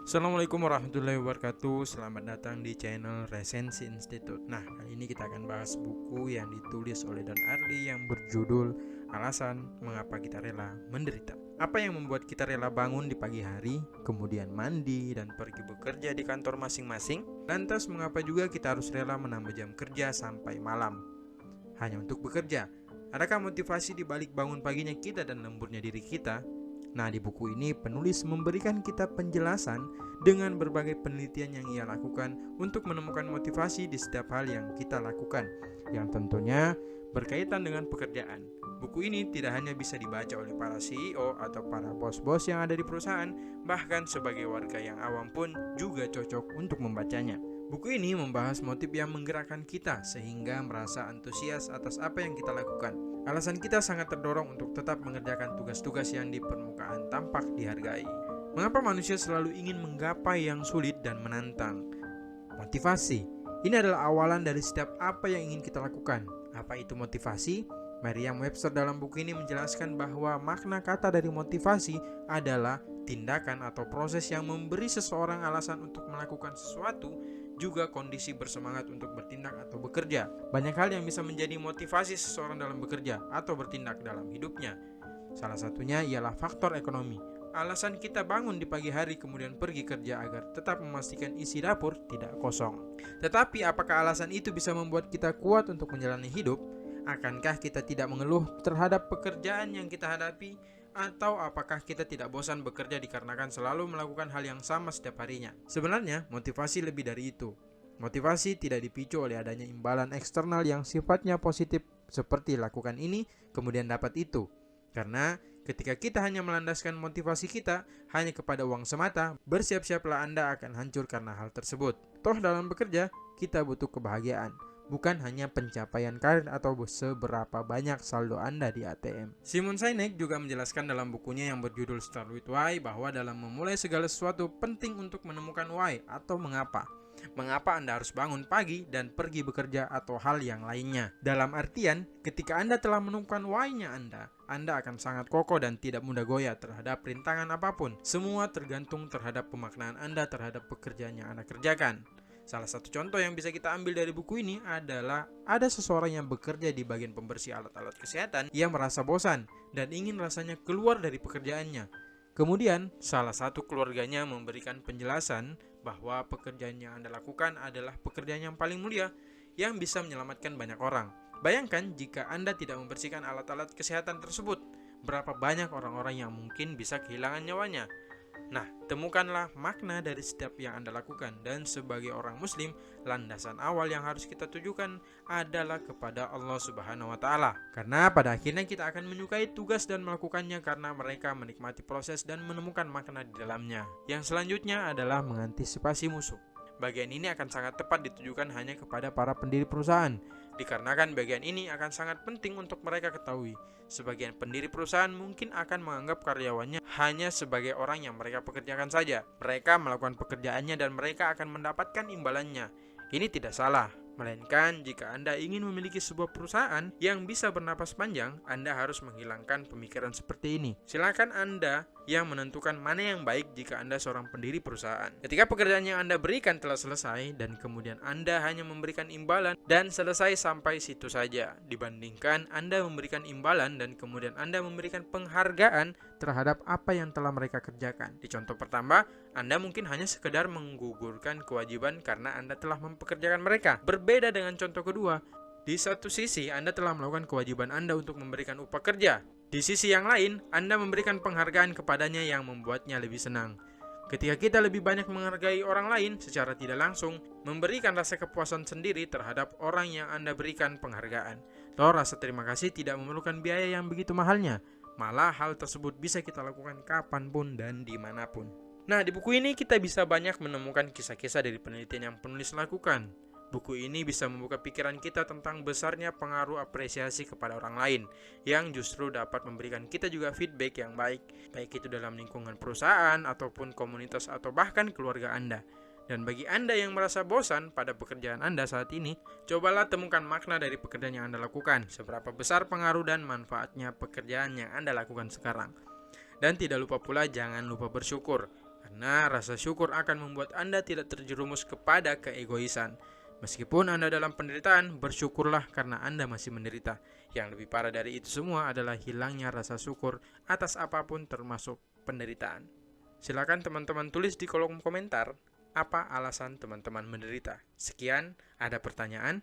Assalamualaikum warahmatullahi wabarakatuh. Selamat datang di channel Resensi Institute. Nah, kali ini kita akan bahas buku yang ditulis oleh Don Ariely yang berjudul Alasan Mengapa Kita Rela Menderita. Apa yang membuat kita rela bangun di pagi hari, kemudian mandi dan pergi bekerja di kantor masing-masing? Lantas mengapa juga kita harus rela menambah jam kerja sampai malam hanya untuk bekerja? Adakah motivasi di balik bangun paginya kita dan lemburnya diri kita? Nah, di buku ini penulis memberikan kita penjelasan dengan berbagai penelitian yang ia lakukan untuk menemukan motivasi di setiap hal yang kita lakukan, yang tentunya berkaitan dengan pekerjaan. Buku ini tidak hanya bisa dibaca oleh para CEO atau para bos-bos yang ada di perusahaan, bahkan sebagai warga yang awam pun juga cocok untuk membacanya. Buku ini membahas motif yang menggerakkan kita sehingga merasa antusias atas apa yang kita lakukan. Alasan kita sangat terdorong untuk tetap mengerjakan tugas-tugas yang di permukaan tampak dihargai. Mengapa manusia selalu ingin menggapai yang sulit dan menantang? Motivasi. Ini adalah awalan dari setiap apa yang ingin kita lakukan. Apa itu motivasi? Merriam-Webster dalam buku ini menjelaskan bahwa makna kata dari motivasi adalah tindakan atau proses yang memberi seseorang alasan untuk melakukan sesuatu, juga kondisi bersemangat untuk bertindak atau bekerja. Banyak hal yang bisa menjadi motivasi seseorang dalam bekerja atau bertindak dalam hidupnya. Salah satunya ialah faktor ekonomi. Alasan kita bangun di pagi hari kemudian pergi kerja agar tetap memastikan isi dapur tidak kosong. Tetapi apakah alasan itu bisa membuat kita kuat untuk menjalani hidup? Akankah kita tidak mengeluh terhadap pekerjaan yang kita hadapi? Atau apakah kita tidak bosan bekerja dikarenakan selalu melakukan hal yang sama setiap harinya? Sebenarnya motivasi lebih dari itu. Motivasi tidak dipicu oleh adanya imbalan eksternal yang sifatnya positif seperti lakukan ini kemudian dapat itu. Karena ketika kita hanya melandaskan motivasi kita hanya kepada uang semata, bersiap-siaplah Anda akan hancur karena hal tersebut. Toh dalam bekerja kita butuh kebahagiaan, bukan hanya pencapaian karir atau seberapa banyak saldo Anda di ATM. Simon Sinek juga menjelaskan dalam bukunya yang berjudul Start with Why bahwa dalam memulai segala sesuatu penting untuk menemukan why atau mengapa. Mengapa Anda harus bangun pagi dan pergi bekerja atau hal yang lainnya. Dalam artian, ketika Anda telah menemukan why-nya Anda akan sangat kokoh dan tidak mudah goyah terhadap rintangan apapun. Semua tergantung terhadap pemaknaan Anda terhadap pekerjaan yang Anda kerjakan. Salah satu contoh yang bisa kita ambil dari buku ini adalah ada seseorang yang bekerja di bagian pembersih alat-alat kesehatan yang merasa bosan dan ingin rasanya keluar dari pekerjaannya. Kemudian, salah satu keluarganya memberikan penjelasan bahwa pekerjaan yang Anda lakukan adalah pekerjaan yang paling mulia yang bisa menyelamatkan banyak orang. Bayangkan jika Anda tidak membersihkan alat-alat kesehatan tersebut, berapa banyak orang-orang yang mungkin bisa kehilangan nyawanya. Nah, temukanlah makna dari setiap yang Anda lakukan, dan sebagai orang muslim, landasan awal yang harus kita tujukan adalah kepada Allah Subhanahu wa taala. Karena pada akhirnya kita akan menyukai tugas dan melakukannya karena mereka menikmati proses dan menemukan makna di dalamnya. Yang selanjutnya adalah mengantisipasi musuh. Bagian ini akan sangat tepat ditujukan hanya kepada para pendiri perusahaan, dikarenakan bagian ini akan sangat penting untuk mereka ketahui. Sebagian pendiri perusahaan mungkin akan menganggap karyawannya hanya sebagai orang yang mereka pekerjakan saja. Mereka melakukan pekerjaannya dan mereka akan mendapatkan imbalannya. Ini tidak salah, melainkan jika Anda ingin memiliki sebuah perusahaan yang bisa bernapas panjang, Anda harus menghilangkan pemikiran seperti ini. Silakan Anda yang menentukan mana yang baik jika Anda seorang pendiri perusahaan. Ketika pekerjaan yang Anda berikan telah selesai dan kemudian Anda hanya memberikan imbalan dan selesai sampai situ saja, dibandingkan Anda memberikan imbalan dan kemudian Anda memberikan penghargaan terhadap apa yang telah mereka kerjakan. Di contoh pertama, Anda mungkin hanya sekedar menggugurkan kewajiban karena Anda telah mempekerjakan mereka. Berbeda dengan contoh kedua, di satu sisi Anda telah melakukan kewajiban Anda untuk memberikan upah kerja. Di sisi yang lain, Anda memberikan penghargaan kepadanya yang membuatnya lebih senang. Ketika kita lebih banyak menghargai orang lain secara tidak langsung, memberikan rasa kepuasan sendiri terhadap orang yang Anda berikan penghargaan. Toh rasa terima kasih tidak memerlukan biaya yang begitu mahalnya. Malah hal tersebut bisa kita lakukan kapanpun dan dimanapun. Nah, di buku ini kita bisa banyak menemukan kisah-kisah dari penelitian yang penulis lakukan. Buku ini bisa membuka pikiran kita tentang besarnya pengaruh apresiasi kepada orang lain, yang justru dapat memberikan kita juga feedback yang baik itu dalam lingkungan perusahaan, ataupun komunitas, atau bahkan keluarga Anda. Dan bagi Anda yang merasa bosan pada pekerjaan Anda saat ini, cobalah temukan makna dari pekerjaan yang Anda lakukan, seberapa besar pengaruh dan manfaatnya pekerjaan yang Anda lakukan sekarang. Dan tidak lupa pula, jangan lupa bersyukur. Karena rasa syukur akan membuat Anda tidak terjerumus kepada keegoisan. Meskipun Anda dalam penderitaan, bersyukurlah karena Anda masih menderita. Yang lebih parah dari itu semua adalah hilangnya rasa syukur atas apapun termasuk penderitaan. Silakan teman-teman tulis di kolom komentar apa alasan teman-teman menderita. Sekian, ada pertanyaan?